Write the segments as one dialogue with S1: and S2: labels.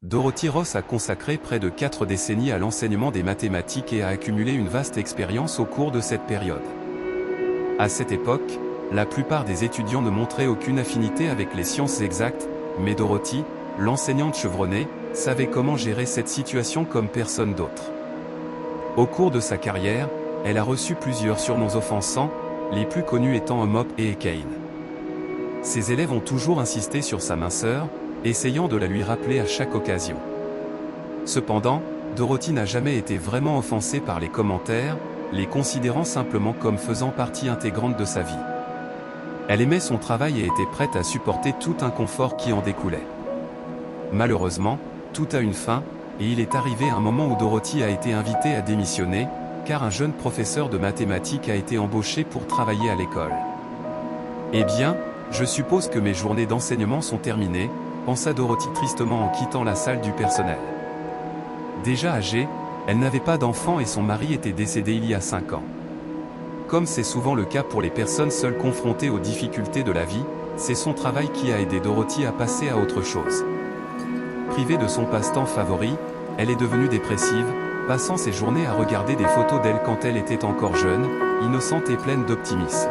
S1: Dorothy Ross a consacré près de 4 décennies à l'enseignement des mathématiques et a accumulé une vaste expérience au cours de cette période. À cette époque, la plupart des étudiants ne montraient aucune affinité avec les sciences exactes, mais Dorothy, l'enseignante chevronnée, savait comment gérer cette situation comme personne d'autre. Au cours de sa carrière, elle a reçu plusieurs surnoms offensants, les plus connus étant Mop et Kane. Ses élèves ont toujours insisté sur sa minceur, essayant de la lui rappeler à chaque occasion. Cependant, Dorothy n'a jamais été vraiment offensée par les commentaires, les considérant simplement comme faisant partie intégrante de sa vie. Elle aimait son travail et était prête à supporter tout inconfort qui en découlait. Malheureusement, tout a une fin, et il est arrivé un moment où Dorothy a été invitée à démissionner, car un jeune professeur de mathématiques a été embauché pour travailler à l'école. « Eh bien, je suppose que mes journées d'enseignement sont terminées », pensa Dorothy tristement en quittant la salle du personnel. Déjà âgée, elle n'avait pas d'enfant et son mari était décédé il y a 5 ans. Comme c'est souvent le cas pour les personnes seules confrontées aux difficultés de la vie, c'est son travail qui a aidé Dorothy à passer à autre chose. Privée de son passe-temps favori, elle est devenue dépressive, passant ses journées à regarder des photos d'elle quand elle était encore jeune, innocente et pleine d'optimisme.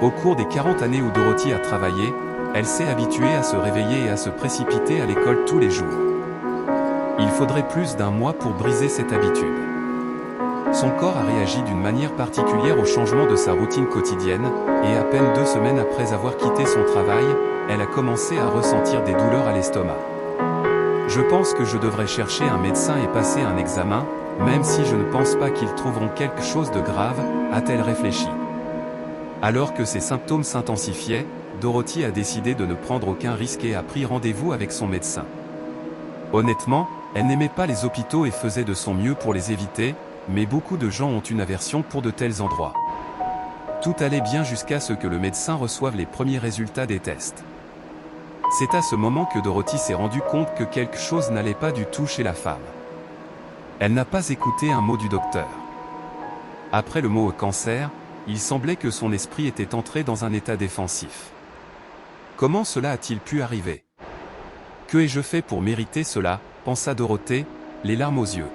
S1: Au cours des 40 années où Dorothy a travaillé, elle s'est habituée à se réveiller et à se précipiter à l'école tous les jours. Il faudrait plus d'1 mois pour briser cette habitude. Son corps a réagi d'une manière particulière au changement de sa routine quotidienne, et à peine 2 semaines après avoir quitté son travail, elle a commencé à ressentir des douleurs à l'estomac. Je pense que je devrais chercher un médecin et passer un examen, même si je ne pense pas qu'ils trouveront quelque chose de grave, a-t-elle réfléchi. Alors que ses symptômes s'intensifiaient, Dorothy a décidé de ne prendre aucun risque et a pris rendez-vous avec son médecin. Honnêtement, elle n'aimait pas les hôpitaux et faisait de son mieux pour les éviter, mais beaucoup de gens ont une aversion pour de tels endroits. Tout allait bien jusqu'à ce que le médecin reçoive les premiers résultats des tests. C'est à ce moment que Dorothy s'est rendue compte que quelque chose n'allait pas du tout chez la femme. Elle n'a pas écouté un mot du docteur. Après le mot cancer, il semblait que son esprit était entré dans un état défensif. Comment cela a-t-il pu arriver? Que ai-je fait pour mériter cela, pensa Dorothée, les larmes aux yeux.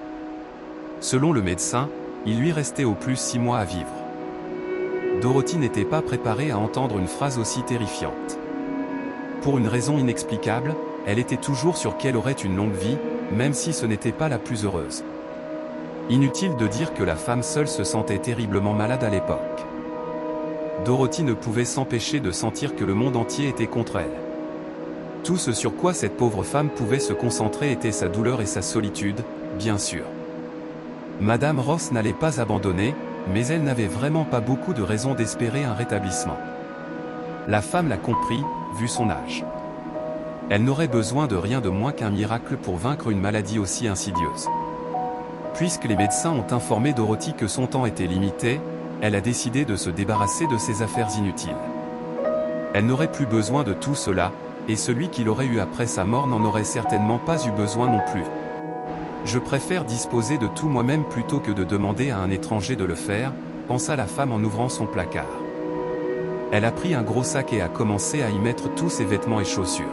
S1: Selon le médecin, il lui restait au plus 6 mois à vivre. Dorothy n'était pas préparée à entendre une phrase aussi terrifiante. Pour une raison inexplicable, elle était toujours sûre qu'elle aurait une longue vie, même si ce n'était pas la plus heureuse. Inutile de dire que la femme seule se sentait terriblement malade à l'époque. Dorothy ne pouvait s'empêcher de sentir que le monde entier était contre elle. Tout ce sur quoi cette pauvre femme pouvait se concentrer était sa douleur et sa solitude, bien sûr. Madame Ross n'allait pas abandonner, mais elle n'avait vraiment pas beaucoup de raisons d'espérer un rétablissement. La femme l'a compris, vu son âge. Elle n'aurait besoin de rien de moins qu'un miracle pour vaincre une maladie aussi insidieuse. Puisque les médecins ont informé Dorothy que son temps était limité, elle a décidé de se débarrasser de ses affaires inutiles. Elle n'aurait plus besoin de tout cela, et celui qui l'aurait eu après sa mort n'en aurait certainement pas eu besoin non plus. Je préfère disposer de tout moi-même plutôt que de demander à un étranger de le faire, pensa la femme en ouvrant son placard. Elle a pris un gros sac et a commencé à y mettre tous ses vêtements et chaussures.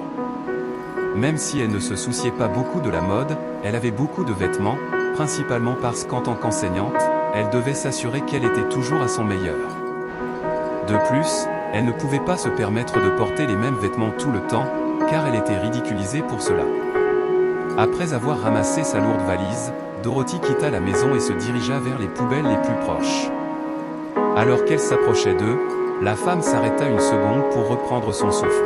S1: Même si elle ne se souciait pas beaucoup de la mode, elle avait beaucoup de vêtements, principalement parce qu'en tant qu'enseignante, elle devait s'assurer qu'elle était toujours à son meilleur. De plus, elle ne pouvait pas se permettre de porter les mêmes vêtements tout le temps, car elle était ridiculisée pour cela. Après avoir ramassé sa lourde valise, Dorothy quitta la maison et se dirigea vers les poubelles les plus proches. Alors qu'elle s'approchait d'eux, la femme s'arrêta une seconde pour reprendre son souffle.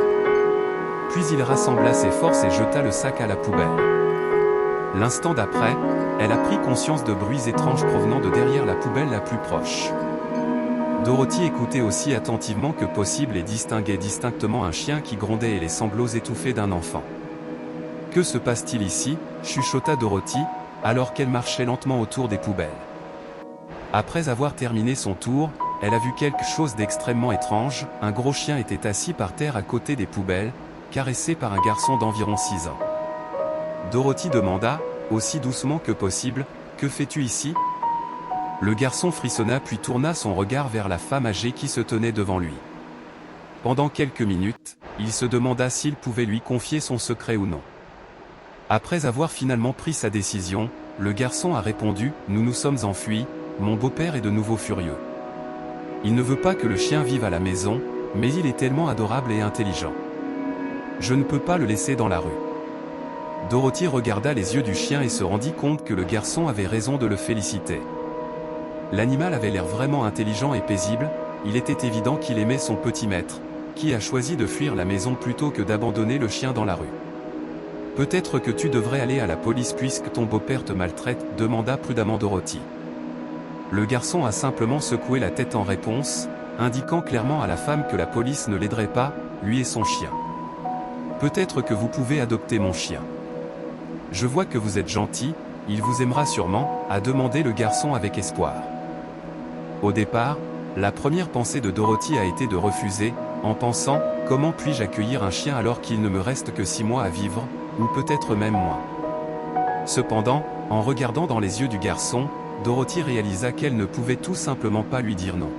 S1: Puis il rassembla ses forces et jeta le sac à la poubelle. L'instant d'après, elle a pris conscience de bruits étranges provenant de derrière la poubelle la plus proche. Dorothy écoutait aussi attentivement que possible et distinguait distinctement un chien qui grondait et les sanglots étouffés d'un enfant. « Que se passe-t-il ici » chuchota Dorothy, alors qu'elle marchait lentement autour des poubelles. Après avoir terminé son tour, elle a vu quelque chose d'extrêmement étrange. Un gros chien était assis par terre à côté des poubelles, caressé par un garçon d'environ 6 ans. Dorothy demanda, aussi doucement que possible, « Que fais-tu ici ?» Le garçon frissonna puis tourna son regard vers la femme âgée qui se tenait devant lui. Pendant quelques minutes, il se demanda s'il pouvait lui confier son secret ou non. Après avoir finalement pris sa décision, le garçon a répondu « Nous nous sommes enfuis, mon beau-père est de nouveau furieux. Il ne veut pas que le chien vive à la maison, mais il est tellement adorable et intelligent. Je ne peux pas le laisser dans la rue. » Dorothy regarda les yeux du chien et se rendit compte que le garçon avait raison de le féliciter. L'animal avait l'air vraiment intelligent et paisible, il était évident qu'il aimait son petit maître, qui a choisi de fuir la maison plutôt que d'abandonner le chien dans la rue. « Peut-être que tu devrais aller à la police puisque ton beau-père te maltraite, demanda prudemment Dorothy. Le garçon a simplement secoué la tête en réponse, indiquant clairement à la femme que la police ne l'aiderait pas, lui et son chien. « Peut-être que vous pouvez adopter mon chien. Je vois que vous êtes gentil, il vous aimera sûrement, a demandé le garçon avec espoir. Au départ, la première pensée de Dorothy a été de refuser, en pensant « Comment puis-je accueillir un chien alors qu'il ne me reste que 6 mois à vivre, ou peut-être même moins ?» Cependant, en regardant dans les yeux du garçon, Dorothy réalisa qu'elle ne pouvait tout simplement pas lui dire non.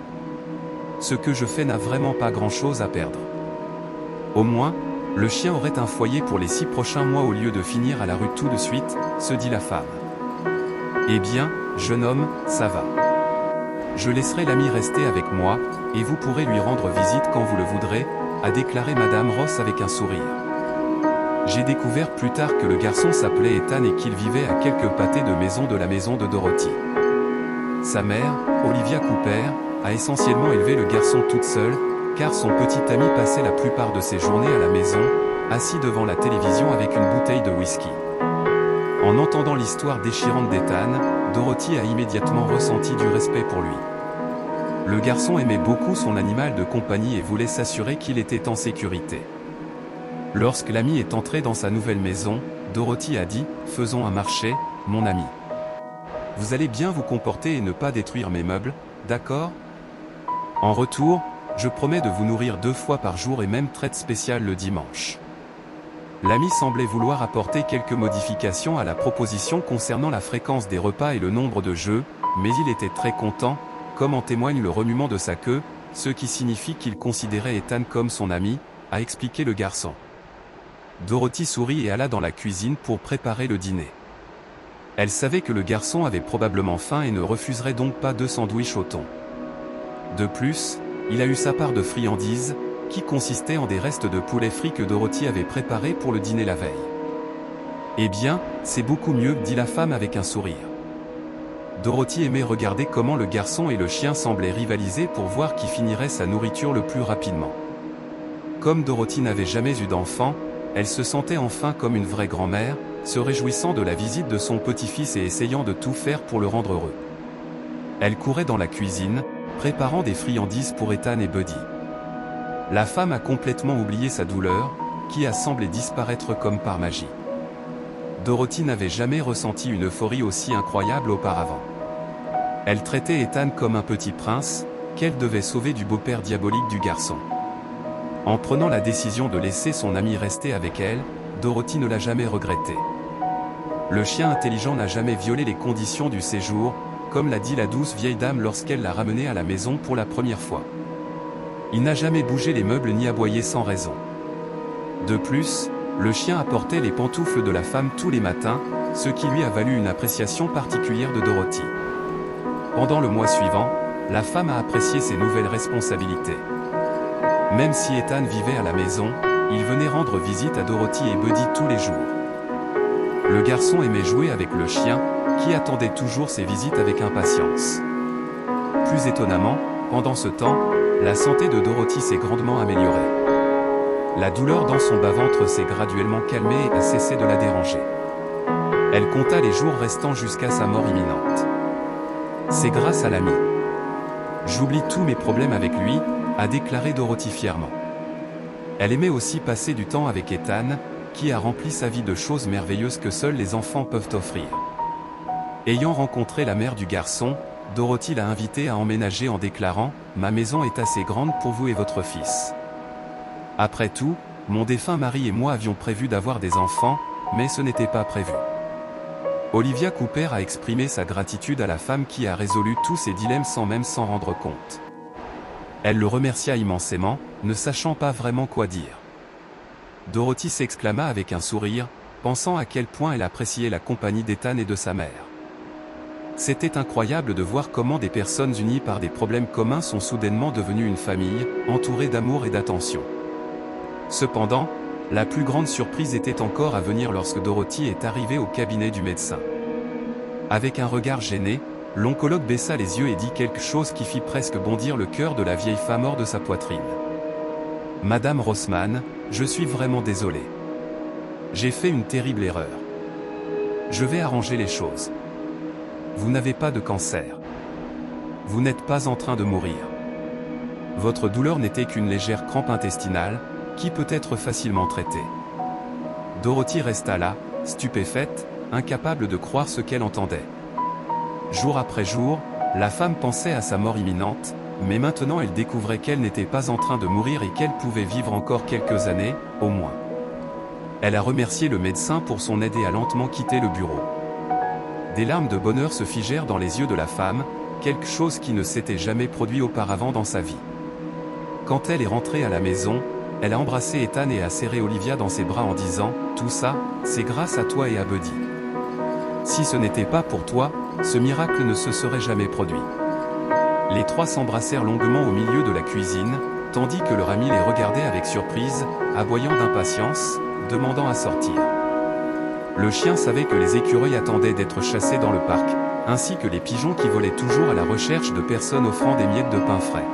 S1: « Ce que je fais n'a vraiment pas grand-chose à perdre. Au moins, le chien aurait un foyer pour les 6 prochains mois au lieu de finir à la rue tout de suite, se dit la femme. « Eh bien, jeune homme, ça va. Je laisserai l'ami rester avec moi, et vous pourrez lui rendre visite quand vous le voudrez, a déclaré Madame Ross avec un sourire. J'ai découvert plus tard que le garçon s'appelait Ethan et qu'il vivait à quelques pâtés de maison de la maison de Dorothy. Sa mère, Olivia Cooper, a essentiellement élevé le garçon toute seule, car son petit ami passait la plupart de ses journées à la maison, assis devant la télévision avec une bouteille de whisky. En entendant l'histoire déchirante d'Ethan, Dorothy a immédiatement ressenti du respect pour lui. Le garçon aimait beaucoup son animal de compagnie et voulait s'assurer qu'il était en sécurité. Lorsque l'ami est entré dans sa nouvelle maison, Dorothy a dit « Faisons un marché, mon ami. Vous allez bien vous comporter et ne pas détruire mes meubles, d'accord? En retour, je promets de vous nourrir 2 fois par jour et même traite spéciale le dimanche. » L'ami semblait vouloir apporter quelques modifications à la proposition concernant la fréquence des repas et le nombre de jeux, mais il était très content, comme en témoigne le remuement de sa queue, ce qui signifie qu'il considérait Ethan comme son ami, a expliqué le garçon. Dorothy sourit et alla dans la cuisine pour préparer le dîner. Elle savait que le garçon avait probablement faim et ne refuserait donc pas 2 sandwichs au thon. De plus, il a eu sa part de friandises, qui consistait en des restes de poulet frit que Dorothy avait préparés pour le dîner la veille. « Eh bien, c'est beaucoup mieux, dit la femme avec un sourire. » Dorothy aimait regarder comment le garçon et le chien semblaient rivaliser pour voir qui finirait sa nourriture le plus rapidement. Comme Dorothy n'avait jamais eu d'enfant, elle se sentait enfin comme une vraie grand-mère, se réjouissant de la visite de son petit-fils et essayant de tout faire pour le rendre heureux. Elle courait dans la cuisine, préparant des friandises pour Ethan et Buddy. La femme a complètement oublié sa douleur, qui a semblé disparaître comme par magie. Dorothy n'avait jamais ressenti une euphorie aussi incroyable auparavant. Elle traitait Ethan comme un petit prince, qu'elle devait sauver du beau-père diabolique du garçon. En prenant la décision de laisser son ami rester avec elle, Dorothy ne l'a jamais regretté. Le chien intelligent n'a jamais violé les conditions du séjour, comme l'a dit la douce vieille dame lorsqu'elle l'a ramené à la maison pour la première fois. Il n'a jamais bougé les meubles ni aboyé sans raison. De plus, le chien apportait les pantoufles de la femme tous les matins, ce qui lui a valu une appréciation particulière de Dorothy. Pendant le mois suivant, la femme a apprécié ses nouvelles responsabilités. Même si Ethan vivait à la maison, il venait rendre visite à Dorothy et Buddy tous les jours. Le garçon aimait jouer avec le chien, qui attendait toujours ses visites avec impatience. Plus étonnamment, pendant ce temps, la santé de Dorothy s'est grandement améliorée. La douleur dans son bas-ventre s'est graduellement calmée et a cessé de la déranger. Elle compta les jours restants jusqu'à sa mort imminente. C'est grâce à l'ami. J'oublie tous mes problèmes avec lui, a déclaré Dorothy fièrement. Elle aimait aussi passer du temps avec Ethan, qui a rempli sa vie de choses merveilleuses que seuls les enfants peuvent offrir. Ayant rencontré la mère du garçon, Dorothy l'a invité à emménager en déclarant « Ma maison est assez grande pour vous et votre fils. Après tout, mon défunt mari et moi avions prévu d'avoir des enfants, mais ce n'était pas prévu. » Olivia Cooper a exprimé sa gratitude à la femme qui a résolu tous ses dilemmes sans même s'en rendre compte. Elle le remercia immensément, ne sachant pas vraiment quoi dire. Dorothy s'exclama avec un sourire, pensant à quel point elle appréciait la compagnie d'Ethan et de sa mère. C'était incroyable de voir comment des personnes unies par des problèmes communs sont soudainement devenues une famille, entourée d'amour et d'attention. Cependant, la plus grande surprise était encore à venir lorsque Dorothy est arrivée au cabinet du médecin. Avec un regard gêné, l'oncologue baissa les yeux et dit quelque chose qui fit presque bondir le cœur de la vieille femme hors de sa poitrine. « Madame Rossmann, je suis vraiment désolé. J'ai fait une terrible erreur. Je vais arranger les choses. Vous n'avez pas de cancer. Vous n'êtes pas en train de mourir. Votre douleur n'était qu'une légère crampe intestinale, qui peut être facilement traitée. » Dorothy resta là, stupéfaite, incapable de croire ce qu'elle entendait. Jour après jour, la femme pensait à sa mort imminente, mais maintenant elle découvrait qu'elle n'était pas en train de mourir et qu'elle pouvait vivre encore quelques années, au moins. Elle a remercié le médecin pour son aide et a lentement quitté le bureau. Des larmes de bonheur se figèrent dans les yeux de la femme, quelque chose qui ne s'était jamais produit auparavant dans sa vie. Quand elle est rentrée à la maison, elle a embrassé Ethan et a serré Olivia dans ses bras en disant « Tout ça, c'est grâce à toi et à Buddy. Si ce n'était pas pour toi, ce miracle ne se serait jamais produit. » Les trois s'embrassèrent longuement au milieu de la cuisine, tandis que leur ami les regardait avec surprise, aboyant d'impatience, demandant à sortir. Le chien savait que les écureuils attendaient d'être chassés dans le parc, ainsi que les pigeons qui volaient toujours à la recherche de personnes offrant des miettes de pain frais.